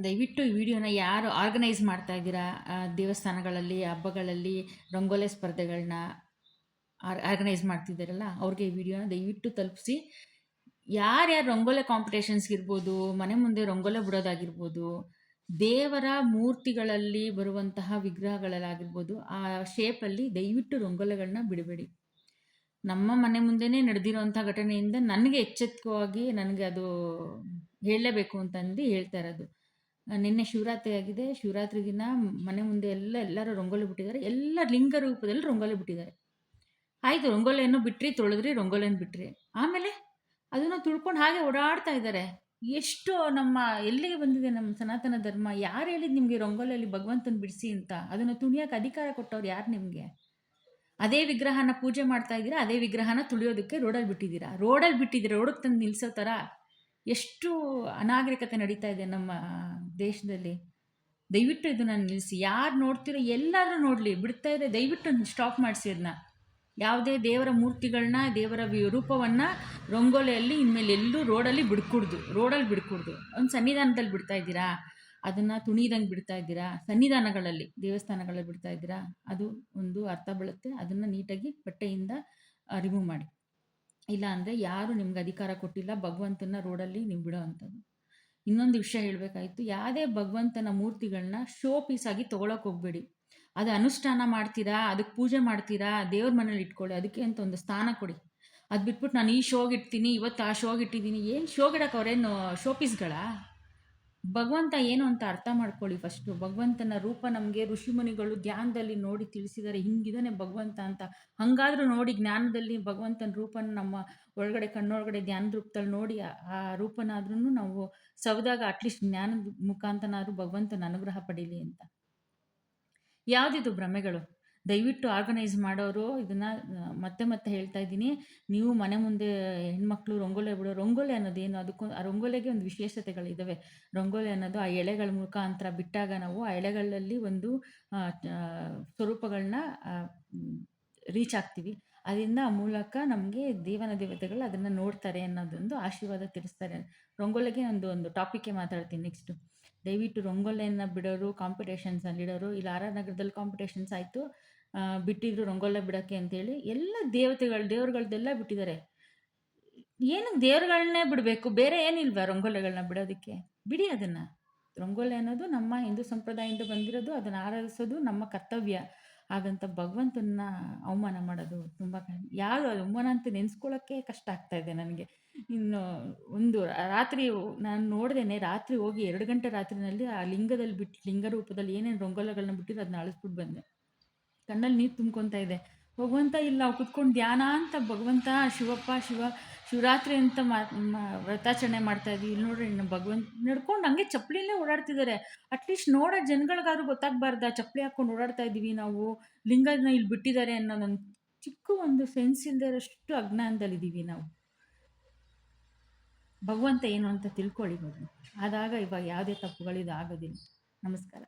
ದಯವಿಟ್ಟು ಈ ವಿಡಿಯೋನ ಯಾರು ಆರ್ಗನೈಸ್ ಮಾಡ್ತಾ ಇದ್ದೀರಾ, ದೇವಸ್ಥಾನಗಳಲ್ಲಿ ಹಬ್ಬಗಳಲ್ಲಿ ರಂಗೋಲಿ ಸ್ಪರ್ಧೆಗಳನ್ನ ಆರ್ಗನೈಸ್ ಮಾಡ್ತಿದ್ದಾರಲ್ಲ ಅವ್ರಿಗೆ ಈ ವಿಡಿಯೋನ ದಯವಿಟ್ಟು ತಲುಪಿಸಿ. ಯಾರ್ಯಾರು ರಂಗೋಲಿ ಕಾಂಪಿಟೇಷನ್ಸ್ಗಿರ್ಬೋದು, ಮನೆ ಮುಂದೆ ರಂಗೋಲಿ ಬಿಡೋದಾಗಿರ್ಬೋದು, ದೇವರ ಮೂರ್ತಿಗಳಲ್ಲಿ ಬರುವಂತಹ ವಿಗ್ರಹಗಳಲ್ಲಾಗಿರ್ಬೋದು, ಆ ಶೇಪಲ್ಲಿ ದಯವಿಟ್ಟು ರಂಗೋಲಿಗಳನ್ನ ಬಿಡಬೇಡಿ. ನಮ್ಮ ಮನೆ ಮುಂದೆನೇ ನಡೆದಿರೋಂಥ ಘಟನೆಯಿಂದ ನನಗೆ ಎಚ್ಚೆತ್ತುಕವಾಗಿ ನನಗೆ ಅದು ಹೇಳಲೇಬೇಕು ಅಂತಂದು ಹೇಳ್ತಾ ಇರೋದು. ನಿನ್ನೆ ಶಿವರಾತ್ರಿ ಆಗಿದೆ. ಶಿವರಾತ್ರಿ ದಿನ ಮನೆ ಮುಂದೆ ಎಲ್ಲರೂ ರಂಗೋಲಿ ಬಿಟ್ಟಿದ್ದಾರೆ. ಎಲ್ಲ ಲಿಂಗ ರೂಪದಲ್ಲಿ ರಂಗೋಲಿ ಬಿಟ್ಟಿದ್ದಾರೆ. ಆಯಿತು, ರಂಗೋಲಿಯನ್ನು ಬಿಟ್ರಿ, ತೊಳೆದ್ರಿ, ರಂಗೋಲಿಯನ್ನು ಬಿಟ್ರಿ. ಆಮೇಲೆ ಅದನ್ನು ತುಳ್ಕೊಂಡು ಹಾಗೆ ಓಡಾಡ್ತಾ ಇದ್ದಾರೆ. ಎಷ್ಟು ಎಲ್ಲಿಗೆ ಬಂದಿದೆ ನಮ್ಮ ಸನಾತನ ಧರ್ಮ? ಯಾರು ಹೇಳಿದ್ದು ನಿಮಗೆ ರಂಗೋಲಿಯಲ್ಲಿ ಭಗವಂತನ ಬಿಡಿಸಿ ಅಂತ? ಅದನ್ನು ತುಣಿಯೋಕೆ ಅಧಿಕಾರ ಕೊಟ್ಟವ್ರು ಯಾರು ನಿಮಗೆ? ಅದೇ ವಿಗ್ರಹನ ಪೂಜೆ ಮಾಡ್ತಾ ಇದ್ದೀರಾ, ಅದೇ ವಿಗ್ರಹನ ತುಳಿಯೋದಕ್ಕೆ ರೋಡಲ್ಲಿ ಬಿಟ್ಟಿದ್ದೀರಾ. ರೋಡಕ್ಕೆ ತಂದು ನಿಲ್ಲಿಸೋ ಥರ ಎಷ್ಟು ಅನಾಗರಿಕತೆ ನಡೀತಾ ಇದೆ ನಮ್ಮ ದೇಶದಲ್ಲಿ. ದಯವಿಟ್ಟು ಇದನ್ನು ನಿಲ್ಲಿಸಿ. ಯಾರು ನೋಡ್ತಿರೋ ಎಲ್ಲರೂ ನೋಡಲಿ. ಬಿಡ್ತಾ ಇದೆ, ದಯವಿಟ್ಟು ಸ್ಟಾಪ್ ಮಾಡಿಸಿ. ಅದನ್ನ ಯಾವುದೇ ದೇವರ ಮೂರ್ತಿಗಳನ್ನ, ದೇವರ ರೂಪವನ್ನು ರಂಗೋಲಿಯಲ್ಲಿ ಇನ್ಮೇಲೆ ಎಲ್ಲೂ ರೋಡಲ್ಲಿ ಬಿಡ್ಕೂಡ್ದು. ಒಂದು ಸನ್ನಿಧಾನದಲ್ಲಿ ಬಿಡ್ತಾ ಇದ್ದೀರಾ, ಅದನ್ನು ತುಣಿದಂಗೆ ಬಿಡ್ತಾ ಇದ್ದೀರಾ. ಸನ್ನಿಧಾನಗಳಲ್ಲಿ, ದೇವಸ್ಥಾನಗಳಲ್ಲಿ ಬಿಡ್ತಾ ಇದ್ದೀರಾ. ಅದು ಒಂದು ಅರ್ಥ ಬೀಳುತ್ತೆ. ಅದನ್ನು ನೀಟಾಗಿ ಬಟ್ಟೆಯಿಂದ ರಿಮೂವ್ ಮಾಡಿ. ಇಲ್ಲ ಅಂದರೆ ಯಾರು ನಿಮ್ಗೆ ಅಧಿಕಾರ ಕೊಟ್ಟಿಲ್ಲ ಭಗವಂತನ ರೋಡಲ್ಲಿ ನೀವು ಬಿಡೋ ಅಂಥದ್ದು. ಇನ್ನೊಂದು ವಿಷಯ ಹೇಳಬೇಕಾಯಿತು. ಯಾವುದೇ ಭಗವಂತನ ಮೂರ್ತಿಗಳನ್ನ ಶೋ ಪೀಸಾಗಿ ತೊಗೊಳಕ್ಕೆ ಹೋಗಬೇಡಿ. ಅದು ಅನುಷ್ಠಾನ ಮಾಡ್ತೀರಾ, ಅದಕ್ಕೆ ಪೂಜೆ ಮಾಡ್ತೀರಾ, ದೇವ್ರ ಮನೇಲಿ ಇಟ್ಕೊಳ್ಳಿ. ಅದಕ್ಕೆ ಅಂತ ಒಂದು ಸ್ಥಾನ ಕೊಡಿ. ಅದು ಬಿಟ್ಬಿಟ್ಟು ನಾನು ಈ ಶೋಗೆ ಇಡ್ತೀನಿ, ಇವತ್ತು ಆ ಶೋಗೆ ಇಟ್ಟಿದ್ದೀನಿ. ಏನು ಶೋಗಿಡಕ್ಕೆ ಅವ್ರೇನು ಶೋ ಪೀಸ್ಗಳ? ಭಗವಂತ ಏನು ಅಂತ ಅರ್ಥ ಮಾಡ್ಕೊಳ್ಳಿ ಫಸ್ಟು. ಭಗವಂತನ ರೂಪ ನಮಗೆ ಋಷಿಮುನಿಗಳು ಧ್ಯಾನದಲ್ಲಿ ನೋಡಿ ತಿಳಿಸಿದ್ದಾರೆ, ಹಿಂಗಿದಾನೆ ಭಗವಂತ ಅಂತ. ಹಾಗಾದ್ರೂ ನೋಡಿ ಜ್ಞಾನದಲ್ಲಿ ಭಗವಂತನ ರೂಪನ ನಮ್ಮ ಒಳಗಡೆ ಕಣ್ಣೊಳಗಡೆ ಧ್ಯಾನದ ರೂಪದಲ್ಲಿ ನೋಡಿ ಆ ರೂಪನಾದ್ರೂ ನಾವು ಸವದಾಗ ಅಟ್ಲೀಸ್ಟ್ ಜ್ಞಾನದ ಮುಖಾಂತನಾದ್ರೂ ಭಗವಂತನ ಅನುಗ್ರಹ ಪಡೀಲಿ ಅಂತ. ಯಾವುದಿದು ಭ್ರಮೆಗಳು? ದಯವಿಟ್ಟು ಆರ್ಗನೈಸ್ ಮಾಡೋರು ಇದನ್ನು ಮತ್ತೆ ಹೇಳ್ತಾ ಇದ್ದೀನಿ. ನೀವು ಮನೆ ಮುಂದೆ ಹೆಣ್ಮಕ್ಳು ರಂಗೋಲಿ ಬಿಡೋ, ರಂಗೋಲಿ ಅನ್ನೋದೇನು, ಆ ರಂಗೋಲಿಗೆ ಒಂದು ವಿಶೇಷತೆಗಳಿದ್ದಾವೆ. ರಂಗೋಲಿ ಅನ್ನೋದು ಆ ಎಳೆಗಳ ಮುಖಾಂತರ ಬಿಟ್ಟಾಗ ನಾವು ಆ ಎಳೆಗಳಲ್ಲಿ ಒಂದು ಸ್ವರೂಪಗಳನ್ನ ರೀಚ್ ಆಗ್ತೀವಿ. ಅದರಿಂದ ಆ ಮೂಲಕ ನಮಗೆ ದೇವತೆಗಳು ಅದನ್ನು ನೋಡ್ತಾರೆ ಅನ್ನೋದೊಂದು ಆಶೀರ್ವಾದ ತಿಳಿಸ್ತಾರೆ. ರಂಗೋಲಿಗೆ ಒಂದು ಟಾಪಿಕ್ಗೆ ಮಾತಾಡ್ತೀನಿ ನೆಕ್ಸ್ಟು. ದಯವಿಟ್ಟು ರಂಗೋಲಿಯನ್ನು ಬಿಡೋರು, ಕಾಂಪಿಟೇಷನ್ಸಲ್ಲಿ ಇಡೋರು, ಇಲ್ಲಿ ಆರ್ ಆರ್ ನಗರದಲ್ಲಿ ಕಾಂಪಿಟೇಷನ್ಸ್ ಆಯಿತು, ಬಿಟ್ಟಿದ್ರು ರಂಗೋಲಿ ಬಿಡೋಕ್ಕೆ ಅಂತೇಳಿ. ಎಲ್ಲ ದೇವ್ರುಗಳ್ದೆಲ್ಲ ಬಿಟ್ಟಿದ್ದಾರೆ. ಏನಕ್ಕೆ ದೇವ್ರುಗಳನ್ನೇ ಬಿಡಬೇಕು? ಬೇರೆ ಏನಿಲ್ವಾ ರಂಗೋಲಿಗಳನ್ನ ಬಿಡೋದಕ್ಕೆ? ಬಿಡಿ ಅದನ್ನು. ರಂಗೋಲಿ ಅನ್ನೋದು ನಮ್ಮ ಹಿಂದೂ ಸಂಪ್ರದಾಯದಿಂದ ಬಂದಿರೋದು. ಅದನ್ನು ಆರಾಧಿಸೋದು ನಮ್ಮ ಕರ್ತವ್ಯ. ಹಾಗಂತ ಭಗವಂತನ ಅವಮಾನ ಮಾಡೋದು ತುಂಬ ಯಾರು ಅದು ಅವಮಾನ ಅಂತ ನೆನೆಸ್ಕೊಳ್ಳೋಕ್ಕೆ ಕಷ್ಟ ಆಗ್ತಾಯಿದೆ ನನಗೆ. ಇನ್ನು ರಾತ್ರಿ ನಾನು ನೋಡ್ದೇನೆ, ರಾತ್ರಿ ಹೋಗಿ 2 ಗಂಟೆ ರಾತ್ರಿನಲ್ಲಿ ಆ ಲಿಂಗದಲ್ಲಿ ಲಿಂಗ ರೂಪದಲ್ಲಿ ಏನೇನು ರಂಗೋಲಿಗಳನ್ನ ಬಿಟ್ಟಿದ್ದು ಅದನ್ನ ಅಳಿಸ್ಬಿಟ್ಟು ಬಂದೆ. ಕಣ್ಣಲ್ಲಿ ನೀರು ತುಂಬ್ಕೊತಾ ಇದೆ. ಭಗವಂತ ಇಲ್ಲ, ಕುತ್ಕೊಂಡು ಧ್ಯಾನ ಅಂತ ಭಗವಂತ ಶಿವರಾತ್ರಿ ಅಂತ ವ್ರತಾಚರಣೆ ಮಾಡ್ತಾ ಇದ್ದೀವಿ. ಇಲ್ಲಿ ನೋಡ್ರಿ, ಇನ್ನು ಭಗವಂತ ನಡ್ಕೊಂಡು ಹಂಗೆ ಚಪ್ಪಲಿಲೇ ಓಡಾಡ್ತಿದ್ದಾರೆ. ಅಟ್ಲೀಸ್ಟ್ ನೋಡೋ ಜನಗಳಿಗಾದ್ರೂ ಗೊತ್ತಾಗಬಾರ್ದಾ ಚಪ್ಪಲಿ ಹಾಕ್ಕೊಂಡು ಓಡಾಡ್ತಾ ಇದ್ದೀವಿ ನಾವು, ಲಿಂಗನ ಇಲ್ಲಿ ಬಿಟ್ಟಿದ್ದಾರೆ ಅನ್ನೋದೊಂದು ಚಿಕ್ಕ ಒಂದು ಸೆನ್ಸ್ ಇಲ್ಲದೆ ಇರೋಷ್ಟು ಅಜ್ಞಾನದಲ್ಲಿದ್ದೀವಿ ನಾವು. ಭಗವಂತ ಏನು ಅಂತ ತಿಳ್ಕೊಳ್ಳಿ ಮೊದಲು. ಆದಾಗ ಇವಾಗ ಯಾವುದೇ ತಪ್ಪುಗಳಿದು ಆಗೋದಿಲ್ಲ. ನಮಸ್ಕಾರ.